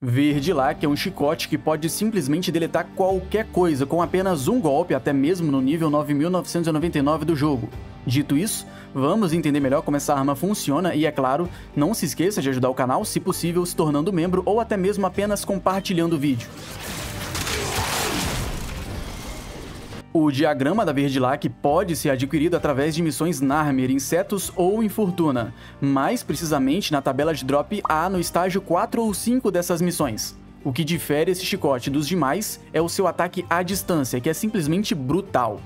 Verdilac é um chicote que pode simplesmente deletar qualquer coisa com apenas um golpe, até mesmo no nível 9999 do jogo. Dito isso, vamos entender melhor como essa arma funciona e, é claro, não se esqueça de ajudar o canal, se possível, se tornando membro ou até mesmo apenas compartilhando o vídeo. O diagrama da Verdilac pode ser adquirido através de missões Narmer, Insetos ou Infortuna, mais precisamente na tabela de drop A no estágio 4 ou 5 dessas missões. O que difere esse chicote dos demais é o seu ataque à distância, que é simplesmente brutal.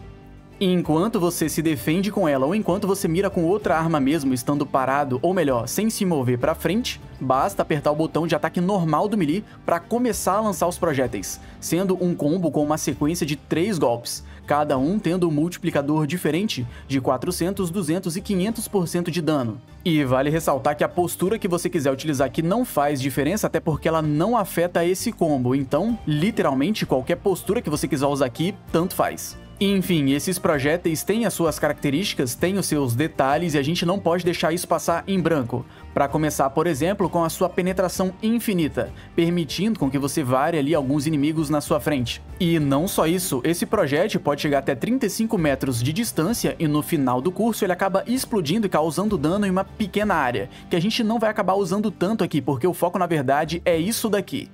Enquanto você se defende com ela ou enquanto você mira com outra arma mesmo estando parado, ou melhor, sem se mover para frente, basta apertar o botão de ataque normal do melee para começar a lançar os projéteis, sendo um combo com uma sequência de 3 golpes, cada um tendo um multiplicador diferente de 400, 200 e 500% de dano. E vale ressaltar que a postura que você quiser utilizar aqui não faz diferença, até porque ela não afeta esse combo, então, literalmente, qualquer postura que você quiser usar aqui, tanto faz. Enfim, esses projéteis têm as suas características, têm os seus detalhes e a gente não pode deixar isso passar em branco. Para começar, por exemplo, com a sua penetração infinita, permitindo com que você vare ali alguns inimigos na sua frente. E não só isso, esse projétil pode chegar até 35 metros de distância e no final do curso ele acaba explodindo e causando dano em uma pequena área, que a gente não vai acabar usando tanto aqui, porque o foco na verdade é isso daqui.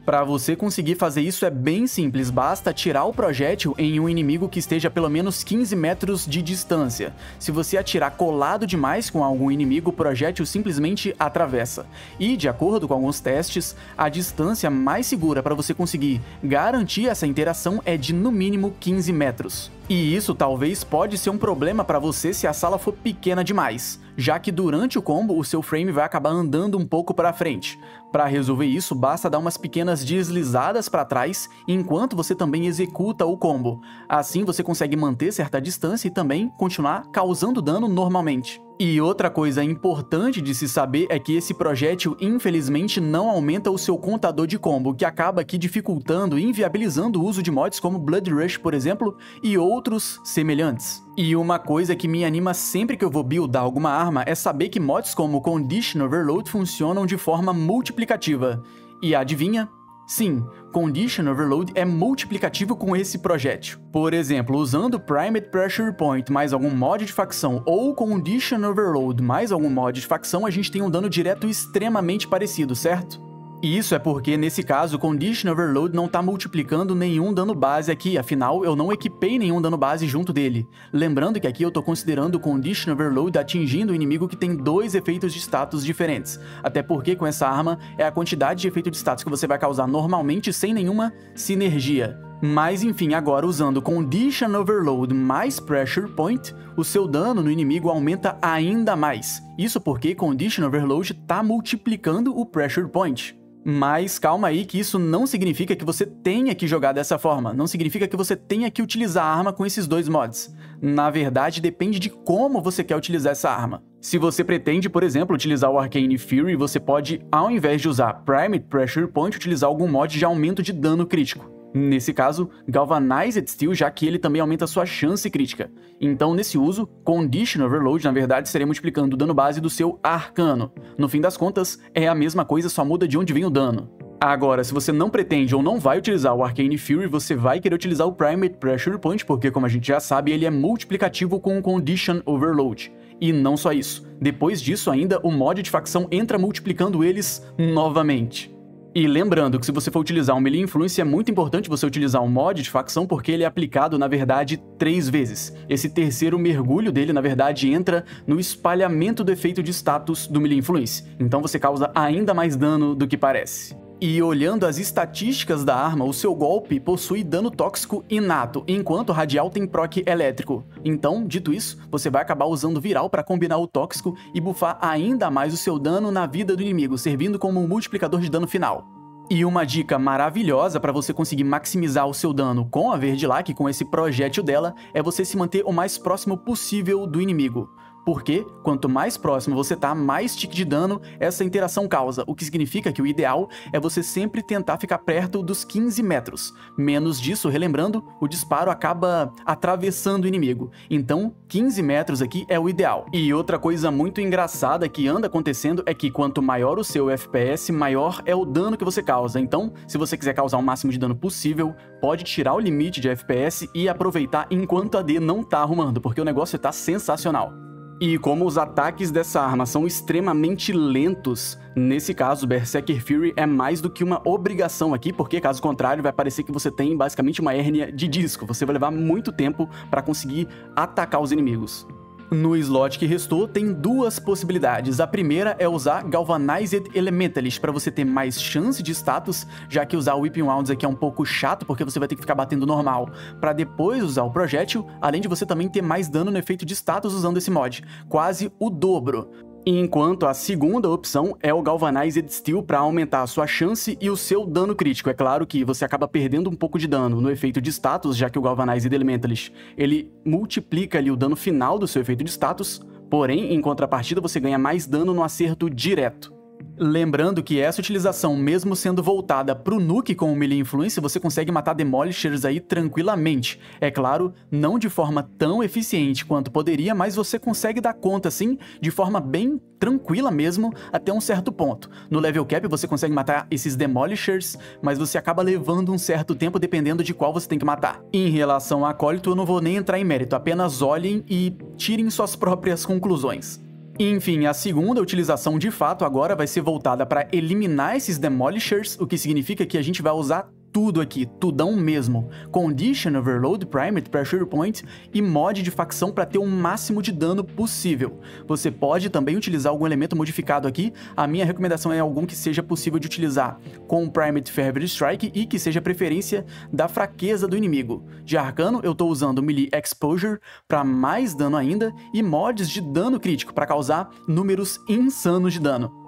Para você conseguir fazer isso é bem simples, basta atirar o projétil em um inimigo que esteja a pelo menos 15 metros de distância. Se você atirar colado demais com algum inimigo, o projétil simplesmente atravessa. E, de acordo com alguns testes, a distância mais segura para você conseguir garantir essa interação é de no mínimo 15 metros. E isso talvez pode ser um problema para você se a sala for pequena demais, já que durante o combo o seu frame vai acabar andando um pouco para frente. Para resolver isso, basta dar umas pequenas deslizadas para trás enquanto você também executa o combo. Assim você consegue manter certa distância e também continuar causando dano normalmente. E outra coisa importante de se saber é que esse projétil infelizmente não aumenta o seu contador de combo, que acaba aqui dificultando e inviabilizando o uso de mods como Blood Rush, por exemplo, e outros semelhantes. E uma coisa que me anima sempre que eu vou buildar alguma arma é saber que mods como Condition Overload funcionam de forma multiplicativa. E adivinha? Sim, Condition Overload é multiplicativo com esse projétil. Por exemplo, usando Primate Pressure Point mais algum mod de facção ou Condition Overload mais algum mod de facção, a gente tem um dano direto extremamente parecido, certo? E isso é porque, nesse caso, Condition Overload não está multiplicando nenhum dano base aqui, afinal, eu não equipei nenhum dano base junto dele. Lembrando que aqui eu estou considerando o Condition Overload atingindo o inimigo que tem 2 efeitos de status diferentes, até porque com essa arma é a quantidade de efeito de status que você vai causar normalmente sem nenhuma sinergia. Mas enfim, agora usando Condition Overload mais Pressure Point, o seu dano no inimigo aumenta ainda mais. Isso porque Condition Overload está multiplicando o Pressure Point. Mas calma aí que isso não significa que você tenha que jogar dessa forma, não significa que você tenha que utilizar a arma com esses 2 mods. Na verdade, depende de como você quer utilizar essa arma. Se você pretende, por exemplo, utilizar o Arcane Fury, você pode, ao invés de usar Primate Pressure Point, utilizar algum mod de aumento de dano crítico. Nesse caso, Galvanized Steel, já que ele também aumenta a sua chance crítica. Então, nesse uso, Condition Overload, na verdade, estaria multiplicando o dano base do seu arcano. No fim das contas, é a mesma coisa, só muda de onde vem o dano. Agora, se você não pretende ou não vai utilizar o Arcane Fury, você vai querer utilizar o Primate Pressure Point, porque, como a gente já sabe, ele é multiplicativo com o Condition Overload. E não só isso. Depois disso ainda, o mod de facção entra multiplicando eles novamente. E lembrando que se você for utilizar um Melee Influence, é muito importante você utilizar um mod de facção porque ele é aplicado, na verdade, 3 vezes. Esse terceiro mergulho dele, na verdade, entra no espalhamento do efeito de status do Melee Influence. Então você causa ainda mais dano do que parece. E olhando as estatísticas da arma, o seu golpe possui dano tóxico inato, enquanto o radial tem proc elétrico. Então, dito isso, você vai acabar usando viral para combinar o tóxico e buffar ainda mais o seu dano na vida do inimigo, servindo como um multiplicador de dano final. E uma dica maravilhosa para você conseguir maximizar o seu dano com a Verdilac, com esse projétil dela, é você se manter o mais próximo possível do inimigo. porque quanto mais próximo você tá, mais tique de dano essa interação causa, o que significa que o ideal é você sempre tentar ficar perto dos 15 metros. Menos disso, relembrando, o disparo acaba atravessando o inimigo. Então, 15 metros aqui é o ideal. E outra coisa muito engraçada que anda acontecendo é que quanto maior o seu FPS, maior é o dano que você causa. Então, se você quiser causar o máximo de dano possível, pode tirar o limite de FPS e aproveitar enquanto a AD não tá arrumando, porque o negócio tá sensacional. E como os ataques dessa arma são extremamente lentos, nesse caso, Berserker Fury é mais do que uma obrigação aqui, porque caso contrário vai parecer que você tem basicamente uma hérnia de disco, você vai levar muito tempo para conseguir atacar os inimigos. No slot que restou, tem duas possibilidades. A primeira é usar Galvanized Elementalist para você ter mais chance de status, já que usar o Whipping Rounds aqui é um pouco chato, porque você vai ter que ficar batendo normal, para depois usar o projétil, além de você também ter mais dano no efeito de status usando esse mod, quase o dobro. Enquanto a segunda opção é o Galvanized Steel para aumentar a sua chance e o seu dano crítico. É claro que você acaba perdendo um pouco de dano no efeito de status, já que o Galvanized Elementalist ele multiplica ali o dano final do seu efeito de status, porém, em contrapartida, você ganha mais dano no acerto direto. Lembrando que essa utilização, mesmo sendo voltada pro Nuke com o Melee Influence, você consegue matar Demolishers aí tranquilamente. É claro, não de forma tão eficiente quanto poderia, mas você consegue dar conta, sim, de forma bem tranquila mesmo, até um certo ponto. No level cap você consegue matar esses Demolishers, mas você acaba levando um certo tempo dependendo de qual você tem que matar. Em relação a Acólito, eu não vou nem entrar em mérito, apenas olhem e tirem suas próprias conclusões. Enfim, a segunda utilização de fato agora vai ser voltada para eliminar esses Demolishers, o que significa que a gente vai usar tudo aqui, tudão mesmo. Condition, Overload, Primed, Pressure Point e mod de facção para ter o máximo de dano possível. Você pode também utilizar algum elemento modificado aqui, a minha recomendação é algum que seja possível de utilizar com Primed Fervor Strike e que seja preferência da fraqueza do inimigo. De arcano eu estou usando Melee Exposure para mais dano ainda e mods de dano crítico para causar números insanos de dano.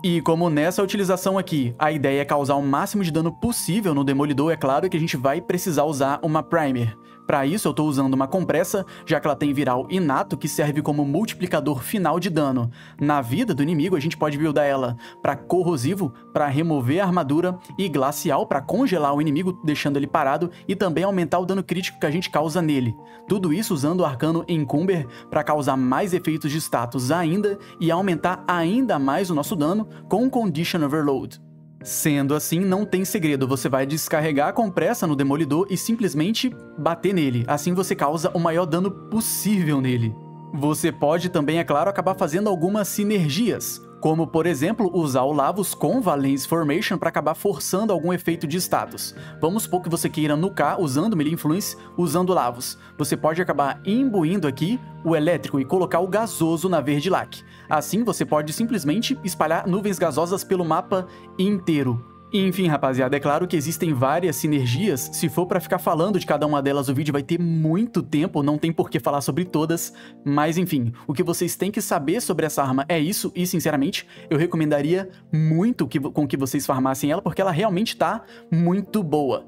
E como nessa utilização aqui, a ideia é causar o máximo de dano possível no Demolidor, é claro que a gente vai precisar usar uma Primer. Para isso eu estou usando uma compressa, já que ela tem viral inato que serve como multiplicador final de dano. Na vida do inimigo a gente pode buildar ela para corrosivo, para remover a armadura, e glacial para congelar o inimigo deixando ele parado e também aumentar o dano crítico que a gente causa nele. Tudo isso usando o arcano Encumber para causar mais efeitos de status ainda e aumentar ainda mais o nosso dano com Condition Overload. Sendo assim, não tem segredo, você vai descarregar a compressa no Demolidor e simplesmente bater nele, assim você causa o maior dano possível nele. Você pode também, é claro, acabar fazendo algumas sinergias, como por exemplo usar o Lavos com Valence Formation para acabar forçando algum efeito de status. Vamos supor que você queira nucar usando Melee Influence, usando Lavos. Você pode acabar imbuindo aqui o elétrico e colocar o gasoso na Verde Lac. Assim você pode simplesmente espalhar nuvens gasosas pelo mapa inteiro. Enfim, rapaziada, é claro que existem várias sinergias, se for pra ficar falando de cada uma delas o vídeo vai ter muito tempo, não tem por que falar sobre todas, mas enfim, o que vocês têm que saber sobre essa arma é isso, e sinceramente, eu recomendaria muito com que vocês farmassem ela, porque ela realmente tá muito boa.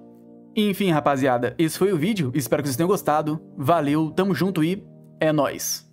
Enfim, rapaziada, esse foi o vídeo, espero que vocês tenham gostado, valeu, tamo junto e é nóis!